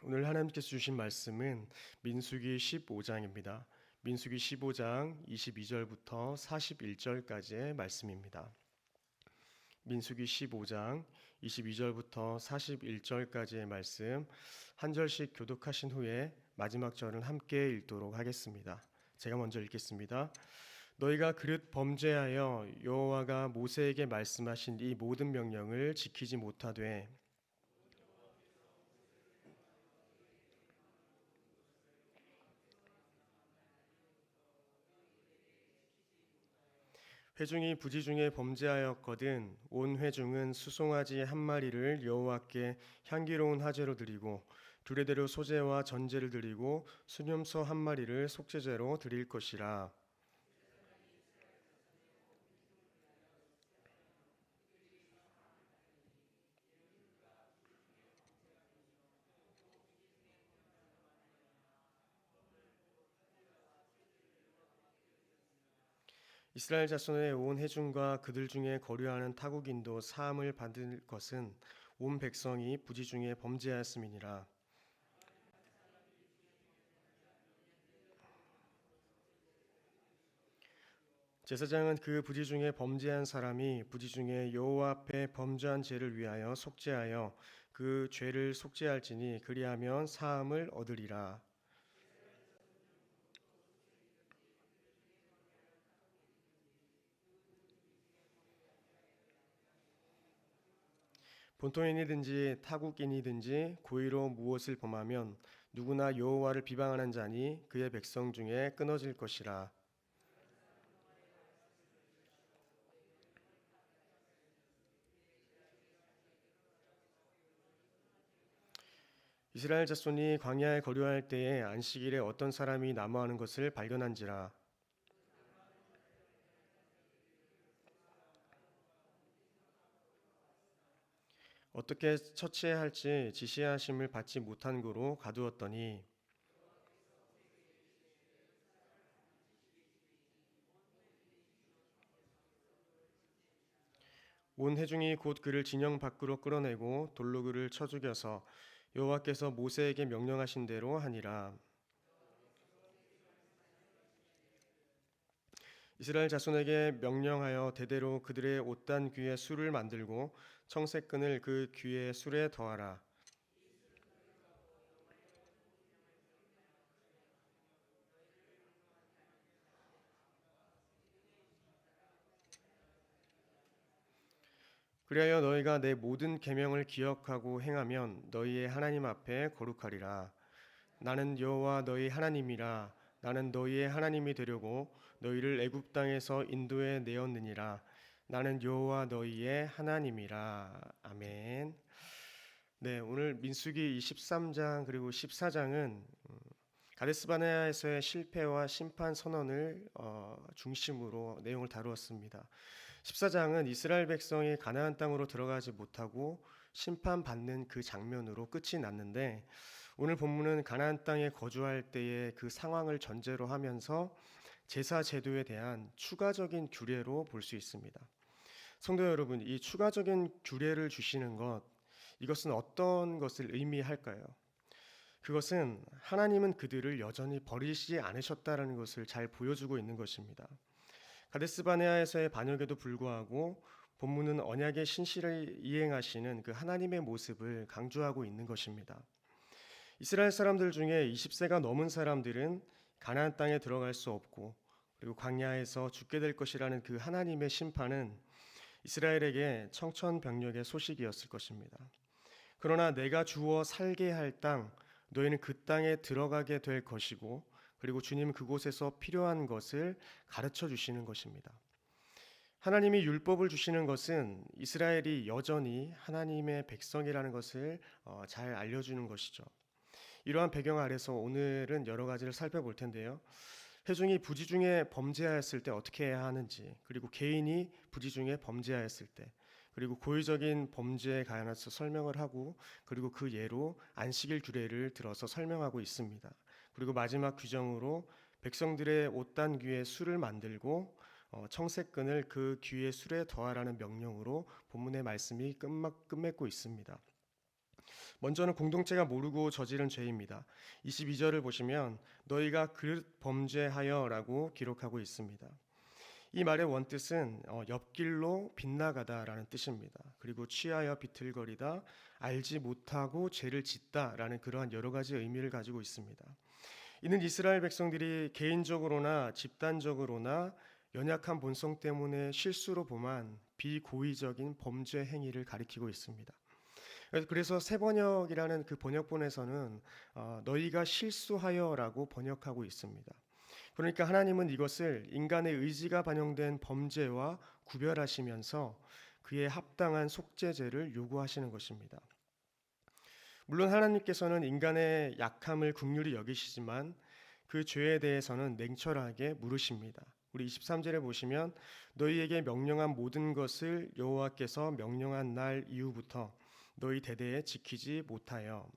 오늘 하나님께서 주신 말씀은 민수기 15장입니다. 민수기 15장 22절부터 41절까지의 말씀입니다. 민수기 15장 22절부터 41절까지의 말씀 한 절씩 교독하신 후에 마지막 절은 함께 읽도록 하겠습니다. 제가 먼저 읽겠습니다. 너희가 그릇 범죄하여 여호와가 모세에게 말씀하신 이 모든 명령을 지키지 못하되 회중이 부지 중에 범죄하였거든 온 회중은 수송아지 한 마리를 여호와께 향기로운 화제로 드리고 두레대로 소제와 전제를 드리고 수념소 한 마리를 속죄제로 드릴 것이라. 이스라엘 자손의 온 회중과 그들 중에 거류하는 타국인도 사함을 받을 것은 온 백성이 부지 중에 범죄하였음이니라. 제사장은 그 부지 중에 범죄한 사람이 부지 중에 여호와 앞에 범죄한 죄를 위하여 속죄하여 그 죄를 속죄할지니 그리하면 사함을 얻으리라. 본토인이든지 타국인이든지 고의로 무엇을 범하면 누구나 여호와를 비방하는 자니 그의 백성 중에 끊어질 것이라. 이스라엘 자손이 광야에 거류할 때에 안식일에 어떤 사람이 나무하는 것을 발견한지라. 어떻게 처치해야 할지 지시하심을 받지 못한 고로 가두었더니 온 회중이 곧 그를 진영 밖으로 끌어내고 돌로 그를 쳐 죽여서 여호와께서 모세에게 명령하신 대로 하니라. 이스라엘 자손에게 명령하여 대대로 그들의 옷단 귀에 술을 만들고 청색끈을 그 귀에 술에 더하라. 그리하여 너희가 내 모든 계명을 기억하고 행하면 너희의 하나님 앞에 거룩하리라. 나는 여호와 너희 하나님이라. 나는 너희의 하나님이 되려고 너희를 애굽 땅에서 인도해 내었느니라. 나는 여호와 너희의 하나님이라. 아멘. 네, 오늘 민수기 23장 그리고 14장은 가데스 바네아에서의 실패와 심판 선언을 중심으로 내용을 다루었습니다. 14장은 이스라엘 백성이 가나안 땅으로 들어가지 못하고 심판받는 그 장면으로 끝이 났는데 오늘 본문은 가나안 땅에 거주할 때의 그 상황을 전제로 하면서 제사 제도에 대한 추가적인 규례로 볼 수 있습니다. 성도 여러분, 이 추가적인 규례를 주시는 이것은 어떤 것을 의미할까요? 그것은 하나님은 그들을 여전히 버리시지 않으셨다는 것을 잘 보여주고 있는 것입니다. 가데스 바네아에서의 반역에도 불구하고 본문은 언약의 신실을 이행하시는 그 하나님의 모습을 강조하고 있는 것입니다. 이스라엘 사람들 중에 20세가 넘은 사람들은 가나안 땅에 들어갈 수 없고 그리고 광야에서 죽게 될 것이라는 그 하나님의 심판은 이스라엘에게 청천벽력의 소식이었을 것입니다. 그러나 내가 주어 살게 할 땅, 너희는 그 땅에 들어가게 될 것이고 그리고 주님 그곳에서 필요한 것을 가르쳐 주시는 것입니다. 하나님이 율법을 주시는 것은 이스라엘이 여전히 하나님의 백성이라는 것을 잘 알려주는 것이죠. 이러한 배경 아래서 오늘은 여러 가지를 살펴볼 텐데요. 회중이 부지 중에 범죄하였을 때 어떻게 해야 하는지, 그리고 개인이 부지 중에 범죄하였을 때, 그리고 고의적인 범죄에 관해서 설명을 하고, 그리고 그 예로 안식일 규례를 들어서 설명하고 있습니다. 그리고 마지막 규정으로 백성들의 옷단 귀에 술을 만들고 청색끈을 그 귀의 술에 더하라는 명령으로 본문의 말씀이 끝맺고 있습니다. 먼저는 공동체가 모르고 저지른 죄입니다. 22절을 보시면 너희가 그릇 범죄하여라고 기록하고 있습니다. 이 말의 원뜻은 옆길로 빗나가다라는 뜻입니다. 그리고 취하여 비틀거리다, 알지 못하고 죄를 짓다라는 그러한 여러 가지 의미를 가지고 있습니다. 이는 이스라엘 백성들이 개인적으로나 집단적으로나 연약한 본성 때문에 실수로 범한 비고의적인 범죄 행위를 가리키고 있습니다. 그래서 새번역이라는 그 번역본에서는 너희가 실수하여라고 번역하고 있습니다. 그러니까 하나님은 이것을 인간의 의지가 반영된 범죄와 구별하시면서 그에 합당한 속죄제를 요구하시는 것입니다. 물론 하나님께서는 인간의 약함을 긍휼히 여기시지만 그 죄에 대해서는 냉철하게 물으십니다. 우리 23절에 보시면 너희에게 명령한 모든 것을 여호와께서 명령한 날 이후부터 너희 대대에 지키지 못하여.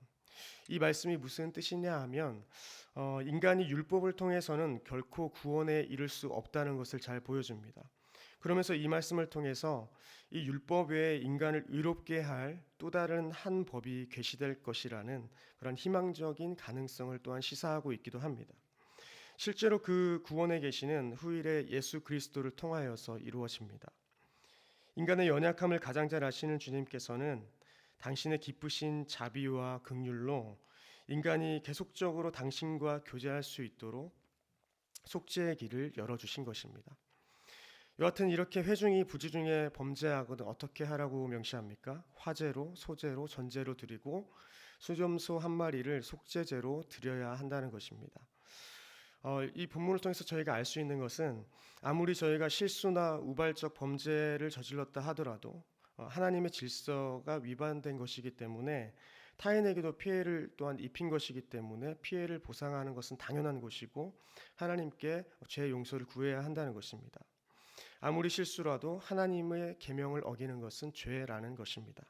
이 말씀이 무슨 뜻이냐 하면 인간이 율법을 통해서는 결코 구원에 이를 수 없다는 것을 잘 보여줍니다. 그러면서 이 말씀을 통해서 이 율법 외에 인간을 의롭게 할 또 다른 한 법이 계시될 것이라는 그런 희망적인 가능성을 또한 시사하고 있기도 합니다. 실제로 그 구원의 계시는 후일에 예수 그리스도를 통하여서 이루어집니다. 인간의 연약함을 가장 잘 아시는 주님께서는 당신의 기쁘신 자비와 긍휼로 인간이 계속적으로 당신과 교제할 수 있도록 속죄의 길을 열어주신 것입니다. 여하튼 이렇게 회중이 부지 중에 범죄하거든 어떻게 하라고 명시합니까? 화제로, 소제로, 전제로 드리고 수점소 한 마리를 속죄제로 드려야 한다는 것입니다. 이 본문을 통해서 저희가 알 수 있는 것은 아무리 저희가 실수나 우발적 범죄를 저질렀다 하더라도 하나님의 질서가 위반된 것이기 때문에 타인에게도 피해를 또한 입힌 것이기 때문에 피해를 보상하는 것은 당연한 것이고 하나님께 죄 용서를 구해야 한다는 것입니다. 아무리 실수라도 하나님의 계명을 어기는 것은 죄라는 것입니다.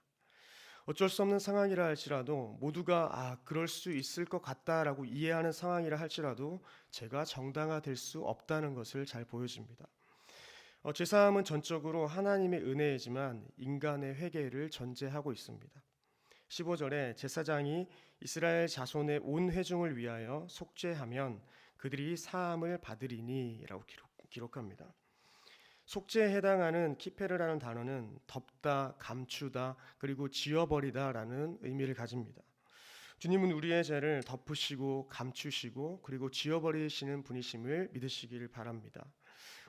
어쩔 수 없는 상황이라 할지라도 모두가 그럴 수 있을 것 같다라고 이해하는 상황이라 할지라도 죄가 정당화될 수 없다는 것을 잘 보여줍니다. 죄사함은 전적으로 하나님의 은혜이지만 인간의 회개를 전제하고 있습니다. 15절에 제사장이 이스라엘 자손의 온 회중을 위하여 속죄하면 그들이 사함을 받으리니 라고 기록합니다. 속죄에 해당하는 키페르라는 단어는 덮다, 감추다, 그리고 지워버리다 라는 의미를 가집니다. 주님은 우리의 죄를 덮으시고 감추시고 그리고 지워버리시는 분이심을 믿으시기를 바랍니다.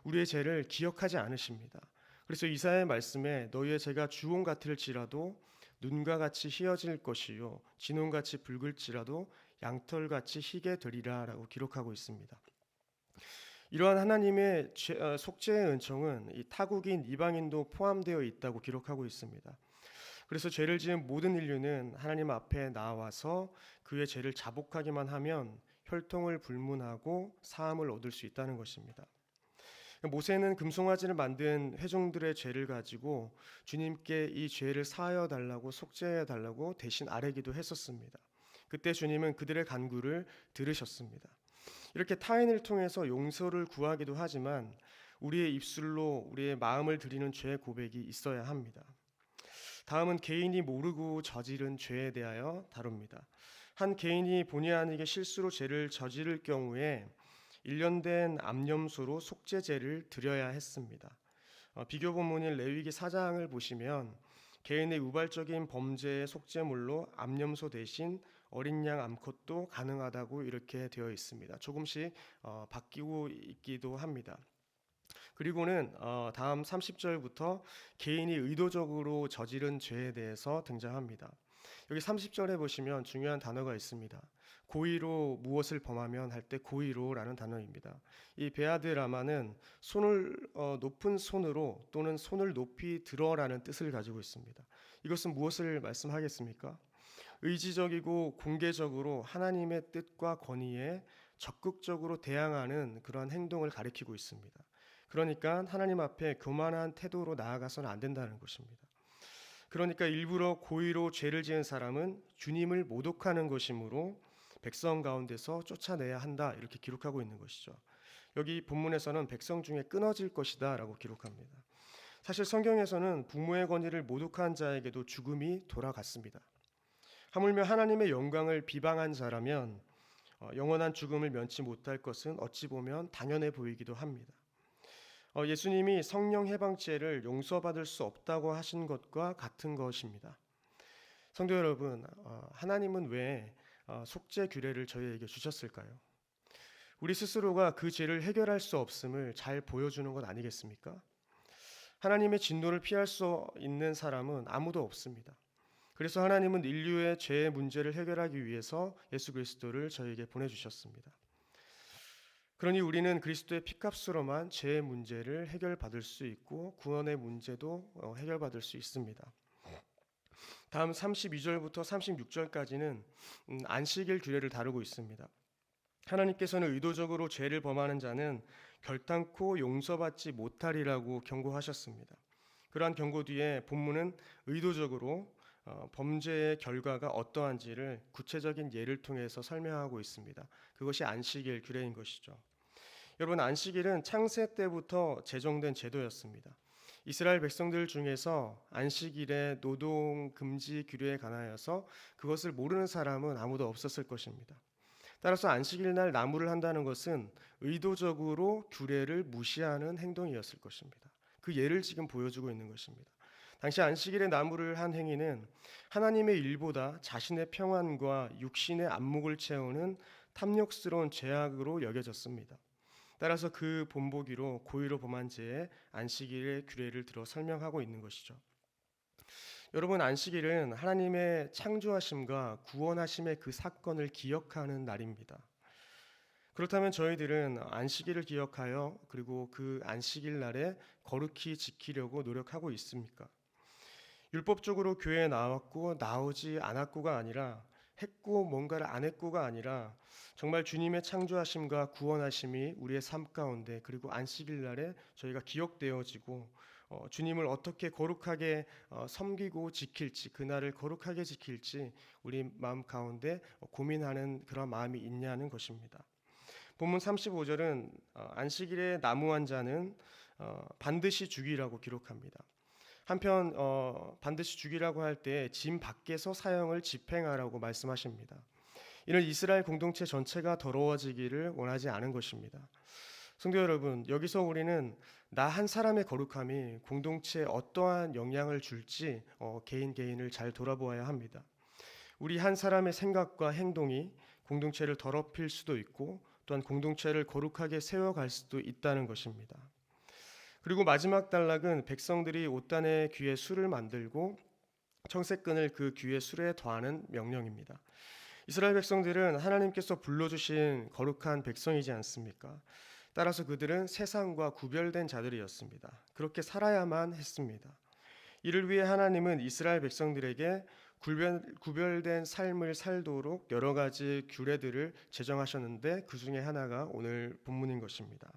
우리의 죄를 기억하지 않으십니다. 그래서 이사야의 말씀에 너희의 죄가 주홍 같을지라도 눈과 같이 희어질 것이요 진홍같이 붉을지라도 양털같이 희게 되리라 라고 기록하고 있습니다. 이러한 하나님의 속죄의 은총은 이 타국인 이방인도 포함되어 있다고 기록하고 있습니다. 그래서 죄를 지은 모든 인류는 하나님 앞에 나와서 그의 죄를 자복하기만 하면 혈통을 불문하고 사함을 얻을 수 있다는 것입니다. 모세는 금송아지를 만든 회중들의 죄를 가지고 주님께 이 죄를 사하여 달라고 속죄해 달라고 대신 아뢰기도 했었습니다. 그때 주님은 그들의 간구를 들으셨습니다. 이렇게 타인을 통해서 용서를 구하기도 하지만 우리의 입술로 우리의 마음을 드리는 죄 고백이 있어야 합니다. 다음은 개인이 모르고 저지른 죄에 대하여 다룹니다. 한 개인이 본의 아니게 실수로 죄를 저지를 경우에 일련된 암염소로 속죄제를 드려야 했습니다. 비교 본문인 레위기 4장을 보시면 개인의 우발적인 범죄의 속죄물로 암염소 대신 어린 양 암컷도 가능하다고 이렇게 되어 있습니다. 조금씩 바뀌고 있기도 합니다. 그리고는 다음 30절부터 개인이 의도적으로 저지른 죄에 대해서 등장합니다. 여기 30절에 보시면 중요한 단어가 있습니다. 고의로 무엇을 범하면 할 때 고의로라는 단어입니다. 이 베아드 라마는 손을 높은 손으로 또는 손을 높이 들어라는 뜻을 가지고 있습니다. 이것은 무엇을 말씀하겠습니까? 의지적이고 공개적으로 하나님의 뜻과 권위에 적극적으로 대항하는 그러한 행동을 가리키고 있습니다. 그러니까 하나님 앞에 교만한 태도로 나아가서는 안 된다는 것입니다. 그러니까 일부러 고의로 죄를 지은 사람은 주님을 모독하는 것이므로 백성 가운데서 쫓아내야 한다 이렇게 기록하고 있는 것이죠. 여기 본문에서는 백성 중에 끊어질 것이다 라고 기록합니다. 사실 성경에서는 부모의 권위를 모독한 자에게도 죽음이 돌아갔습니다. 하물며 하나님의 영광을 비방한 자라면 영원한 죽음을 면치 못할 것은 어찌 보면 당연해 보이기도 합니다. 예수님이 성령 해방죄를 용서받을 수 없다고 하신 것과 같은 것입니다. 성도 여러분, 하나님은 왜 속죄 규례를 저희에게 주셨을까요? 우리 스스로가 그 죄를 해결할 수 없음을 잘 보여주는 것 아니겠습니까? 하나님의 진노를 피할 수 있는 사람은 아무도 없습니다. 그래서 하나님은 인류의 죄의 문제를 해결하기 위해서 예수 그리스도를 저에게 보내주셨습니다. 그러니 우리는 그리스도의 피값으로만 죄의 문제를 해결받을 수 있고 구원의 문제도 해결받을 수 있습니다. 다음 32절부터 36절까지는 안식일 규례를 다루고 있습니다. 하나님께서는 의도적으로 죄를 범하는 자는 결단코 용서받지 못하리라고 경고하셨습니다. 그러한 경고 뒤에 본문은 의도적으로 범죄의 결과가 어떠한지를 구체적인 예를 통해서 설명하고 있습니다. 그것이 안식일 규례인 것이죠. 여러분, 안식일은 창세 때부터 제정된 제도였습니다. 이스라엘 백성들 중에서 안식일의 노동 금지 규례에 관하여서 그것을 모르는 사람은 아무도 없었을 것입니다. 따라서 안식일 날 나무를 한다는 것은 의도적으로 규례를 무시하는 행동이었을 것입니다. 그 예를 지금 보여주고 있는 것입니다. 당시 안식일에 나무를 한 행위는 하나님의 일보다 자신의 평안과 육신의 안목을 채우는 탐욕스러운 죄악으로 여겨졌습니다. 따라서 그 본보기로 고의로 범한 죄에 안식일의 규례를 들어 설명하고 있는 것이죠. 여러분, 안식일은 하나님의 창조하심과 구원하심의 그 사건을 기억하는 날입니다. 그렇다면 저희들은 안식일을 기억하여 그리고 그 안식일 날에 거룩히 지키려고 노력하고 있습니까? 율법적으로 교회에 나왔고 나오지 않았고가 아니라 했고 뭔가를 안 했고가 아니라 정말 주님의 창조하심과 구원하심이 우리의 삶 가운데 그리고 안식일 날에 저희가 기억되어지고 주님을 어떻게 거룩하게 섬기고 지킬지, 그날을 거룩하게 지킬지 우리 마음 가운데 고민하는 그런 마음이 있냐는 것입니다. 본문 35절은 안식일에 나무한 자는 반드시 죽이라고 기록합니다. 한편 반드시 죽이라고 할 때 짐 밖에서 사형을 집행하라고 말씀하십니다. 이는 이스라엘 공동체 전체가 더러워지기를 원하지 않은 것입니다. 성도 여러분, 여기서 우리는 나 한 사람의 거룩함이 공동체에 어떠한 영향을 줄지 개인을 잘 돌아보아야 합니다. 우리 한 사람의 생각과 행동이 공동체를 더럽힐 수도 있고 또한 공동체를 거룩하게 세워갈 수도 있다는 것입니다. 그리고 마지막 단락은 백성들이 옷단의 귀에 술을 만들고 청색끈을 그 귀에 술에 더하는 명령입니다. 이스라엘 백성들은 하나님께서 불러주신 거룩한 백성이지 않습니까? 따라서 그들은 세상과 구별된 자들이었습니다. 그렇게 살아야만 했습니다. 이를 위해 하나님은 이스라엘 백성들에게 구별된 삶을 살도록 여러 가지 규례들을 제정하셨는데 그 중에 하나가 오늘 본문인 것입니다.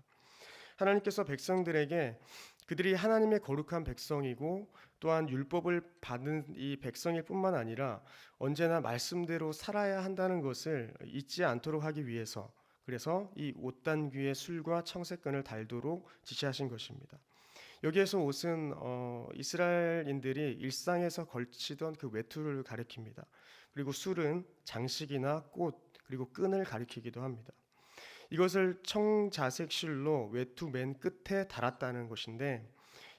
하나님께서 백성들에게 그들이 하나님의 거룩한 백성이고 또한 율법을 받은 이 백성일 뿐만 아니라 언제나 말씀대로 살아야 한다는 것을 잊지 않도록 하기 위해서 그래서 이 옷단 귀에 술과 청색끈을 달도록 지시하신 것입니다. 여기에서 옷은 이스라엘인들이 일상에서 걸치던 그 외투를 가리킵니다. 그리고 술은 장식이나 꽃 그리고 끈을 가리키기도 합니다. 이것을 청자색실로 외투 맨 끝에 달았다는 것인데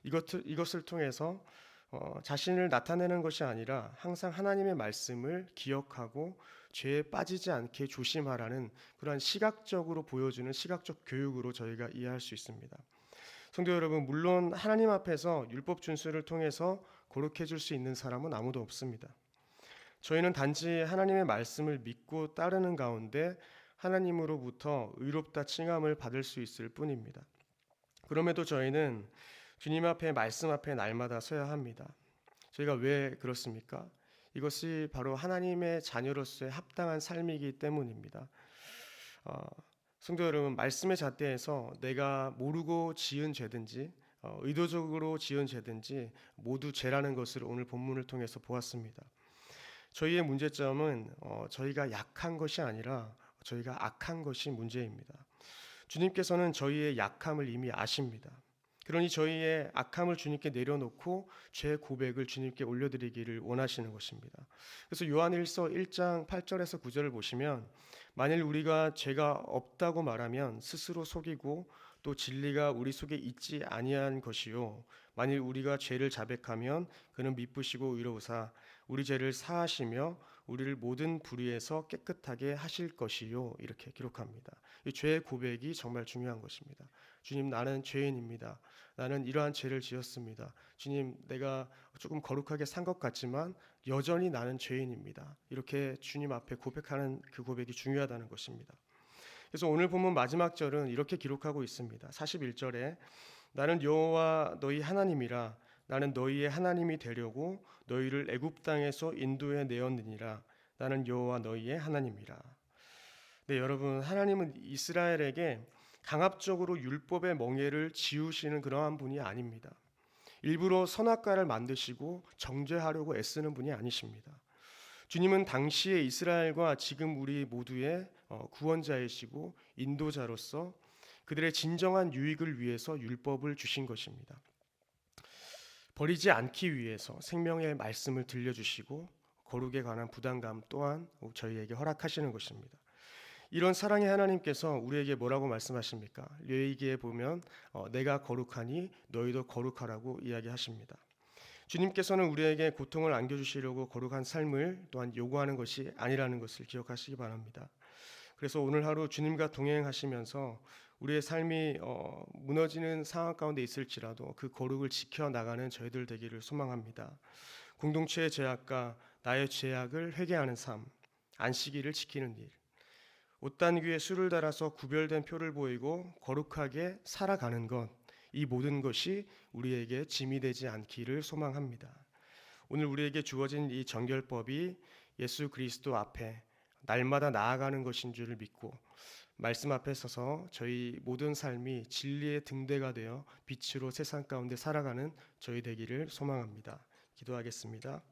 이것을 통해서 자신을 나타내는 것이 아니라 항상 하나님의 말씀을 기억하고 죄에 빠지지 않게 조심하라는 그러한 시각적으로 보여주는 시각적 교육으로 저희가 이해할 수 있습니다. 성도 여러분, 물론 하나님 앞에서 율법 준수를 통해서 거룩해질 수 있는 사람은 아무도 없습니다. 저희는 단지 하나님의 말씀을 믿고 따르는 가운데 하나님으로부터 의롭다 칭함을 받을 수 있을 뿐입니다. 그럼에도 저희는 주님 앞에 말씀 앞에 날마다 서야 합니다. 저희가 왜 그렇습니까? 이것이 바로 하나님의 자녀로서의 합당한 삶이기 때문입니다. 성도 여러분, 말씀의 잣대에서 내가 모르고 지은 죄든지 의도적으로 지은 죄든지 모두 죄라는 것을 오늘 본문을 통해서 보았습니다. 저희의 문제점은 저희가 약한 것이 아니라 저희가 악한 것이 문제입니다. 주님께서는 저희의 약함을 이미 아십니다. 그러니 저희의 악함을 주님께 내려놓고 죄 고백을 주님께 올려드리기를 원하시는 것입니다. 그래서 요한일서 1장 8절에서 9절을 보시면 만일 우리가 죄가 없다고 말하면 스스로 속이고 또 진리가 우리 속에 있지 아니한 것이요 만일 우리가 죄를 자백하면 그는 미쁘시고 의로우사 우리 죄를 사하시며 우리를 모든 불의에서 깨끗하게 하실 것이요 이렇게 기록합니다. 이 죄의 고백이 정말 중요한 것입니다. 주님, 나는 죄인입니다. 나는 이러한 죄를 지었습니다. 주님, 내가 조금 거룩하게 산 것 같지만 여전히 나는 죄인입니다. 이렇게 주님 앞에 고백하는 그 고백이 중요하다는 것입니다. 그래서 오늘 본문 마지막 절은 이렇게 기록하고 있습니다. 41절에 나는 여호와 너희 하나님이라 나는 너희의 하나님이 되려고 너희를 애굽 땅에서 인도해 내었느니라 나는 여호와 너희의 하나님이라. 네, 여러분, 하나님은 이스라엘에게 강압적으로 율법의 멍에를 지우시는 그러한 분이 아닙니다. 일부러 선악과를 만드시고 정죄하려고 애쓰는 분이 아니십니다. 주님은 당시의 이스라엘과 지금 우리 모두의 구원자이시고 인도자로서 그들의 진정한 유익을 위해서 율법을 주신 것입니다. 버리지 않기 위해서 생명의 말씀을 들려주시고 거룩에 관한 부담감 또한 저희에게 허락하시는 것입니다. 이런 사랑의 하나님께서 우리에게 뭐라고 말씀하십니까? 레위기에 보면 내가 거룩하니 너희도 거룩하라고 이야기하십니다. 주님께서는 우리에게 고통을 안겨주시려고 거룩한 삶을 또한 요구하는 것이 아니라는 것을 기억하시기 바랍니다. 그래서 오늘 하루 주님과 동행하시면서 우리의 삶이 무너지는 상황 가운데 있을지라도 그 거룩을 지켜나가는 저희들 되기를 소망합니다. 공동체의 죄악과 나의 죄악을 회개하는 삶, 안식일을 지키는 일, 옷단귀에 술을 달아서 구별된 표를 보이고 거룩하게 살아가는 것, 이 모든 것이 우리에게 짐이 되지 않기를 소망합니다. 오늘 우리에게 주어진 이 정결법이 예수 그리스도 앞에 날마다 나아가는 것인 줄을 믿고 말씀 앞에 서서 저희 모든 삶이 진리의 등대가 되어 빛으로 세상 가운데 살아가는 저희 되기를 소망합니다. 기도하겠습니다.